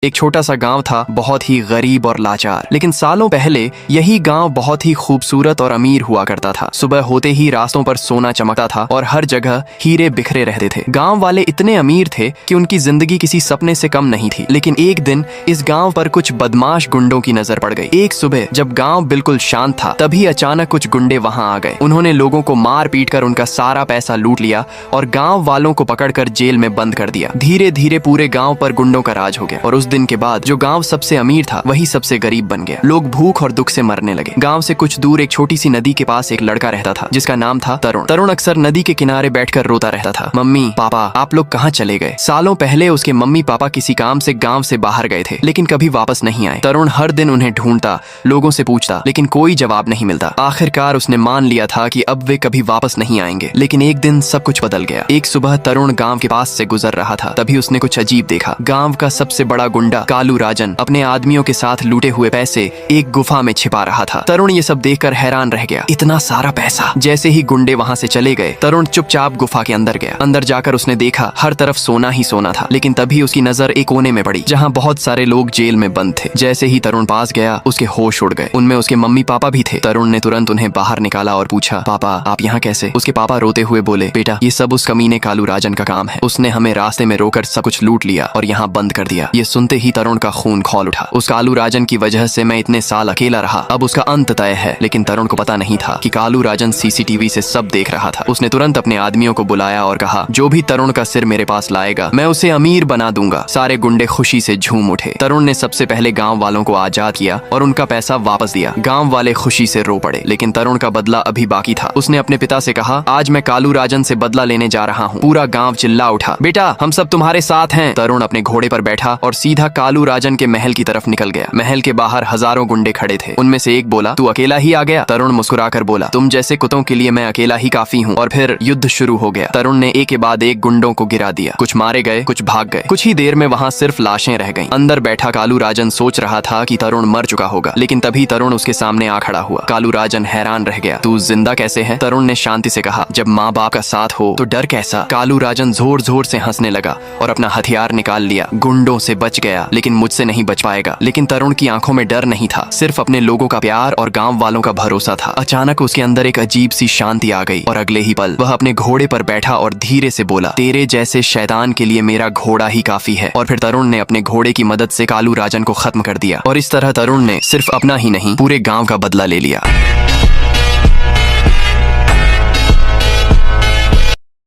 एक छोटा सा गांव था, बहुत ही गरीब और लाचार। लेकिन सालों पहले यही गांव बहुत ही खूबसूरत और अमीर हुआ करता था। सुबह होते ही रास्तों पर सोना चमकता था और हर जगह हीरे बिखरे रहते थे। गांव वाले इतने अमीर थे कि उनकी जिंदगी किसी सपने से कम नहीं थी। लेकिन एक दिन इस गांव पर कुछ बदमाश गुंडों की नजर पड़ गई। एक सुबह जब गांव बिल्कुल शांत था, तभी अचानक कुछ गुंडे वहां आ गए। उन्होंने लोगों को मार पीट कर उनका सारा पैसा लूट लिया और गांव वालों को पकड़कर जेल में बंद कर दिया। धीरे धीरे पूरे गांव पर गुंडों का राज हो गया और उस दिन के बाद जो गांव सबसे अमीर था वही सबसे गरीब बन गया। लोग भूख और दुख से मरने लगे। गांव से कुछ दूर एक छोटी सी नदी के पास एक लड़का रहता था जिसका नाम था तरुण। तरुण अक्सर नदी के किनारे बैठकर रोता रहता था। मम्मी पापा आप लोग कहाँ चले गए? सालों पहले उसके मम्मी पापा किसी काम से गांव से बाहर गए थे, लेकिन कभी वापस नहीं आए। तरुण हर दिन उन्हें ढूंढता, लोगों से पूछता, लेकिन कोई जवाब नहीं मिलता। आखिरकार उसने मान लिया था कि अब वे कभी वापस नहीं आएंगे। लेकिन एक दिन सब कुछ बदल गया। एक सुबह तरुण गांव के पास से गुजर रहा था, तभी उसने कुछ अजीब देखा। गांव का सबसे बड़ा गुंडा कालू राजन अपने आदमियों के साथ लूटे हुए पैसे एक गुफा में छिपा रहा था। तरुण ये सब देखकर हैरान रह गया। इतना सारा पैसा! जैसे ही गुंडे वहां से चले गए, तरुण चुपचाप गुफा के अंदर गया। अंदर जाकर उसने देखा हर तरफ सोना ही सोना था। लेकिन तभी उसकी नजर एक कोने में पड़ी जहां बहुत सारे लोग जेल में बंद थे। जैसे ही तरुण पास गया, उसके होश उड़ गए। उनमें उसके मम्मी पापा भी थे। तरुण ने तुरंत उन्हें बाहर निकाला और पूछा, पापा आप यहाँ कैसे? उसके पापा रोते हुए बोले, बेटा ये सब उस कमीने कालू राजन का काम है। उसने हमें रास्ते में रोकर सब कुछ लूट लिया और यहाँ बंद कर दिया। ये सुनते ही तरुण का खून खौल उठा। उस कालू राजन की वजह से मैं इतने साल अकेला रहा, अब उसका अंत तय है। लेकिन तरुण को पता नहीं था कि कालू राजन सीसीटीवी से सब देख रहा था। उसने तुरंत अपने आदमियों को बुलाया और कहा, जो भी तरुण का सिर मेरे पास लाएगा मैं उसे अमीर बना दूंगा। सारे गुंडे खुशी से झूम उठे। तरुण ने सबसे पहले गांव वालों को आजाद किया और उनका पैसा वापस दिया। गांव वाले खुशी से रो पड़े। लेकिन तरुण का बदला अभी बाकी था। उसने अपने पिता से कहा, आज मैं कालू राजन से बदला लेने जा रहा हूँ। पूरा गांव चिल्ला उठा, बेटा हम सब तुम्हारे साथ हैं। तरुण अपने घोड़े पर बैठा और सीधा कालू राजन के महल की तरफ निकल गया। महल के बाहर हजारों गुंडे खड़े थे। उनमें से एक बोला, तू अकेला ही आ गया? तरुण मुस्कुराकर बोला, तुम जैसे कुत्तों के लिए मैं अकेला ही काफी हूँ। और फिर युद्ध शुरू हो गया। तरुण ने एक के बाद एक गुंडों को गिरा दिया। कुछ मारे गए, कुछ भाग गए। कुछ ही देर में वहाँ सिर्फ लाशें रह गईं। अंदर बैठा कालू राजन सोच रहा था कि तरुण मर चुका होगा। लेकिन तभी तरुण उसके सामने आ खड़ा हुआ। कालू राजन हैरान रह गया, तू जिंदा कैसे है? तरुण ने शांति से कहा, जब माँ बाप का साथ हो तो डर कैसा? कालू राजन जोर जोर से हंसने लगा और अपना हथियार निकाल लिया। गुंडों से बच गया, लेकिन मुझसे नहीं बच पाएगा। लेकिन तरुण की आंखों में डर नहीं था, सिर्फ अपने लोगों का प्यार और गांव वालों का भरोसा था। अचानक उसके अंदर एक अजीब सी शांति आ गई और अगले ही पल वह अपने घोड़े पर बैठा और धीरे से बोला, तेरे जैसे शैतान के लिए मेरा घोड़ा ही काफी है। और फिर तरुण ने अपने घोड़े की मदद से कालू राजन को खत्म कर दिया। और इस तरह तरुण ने सिर्फ अपना ही नहीं, पूरे गांव का बदला ले लिया।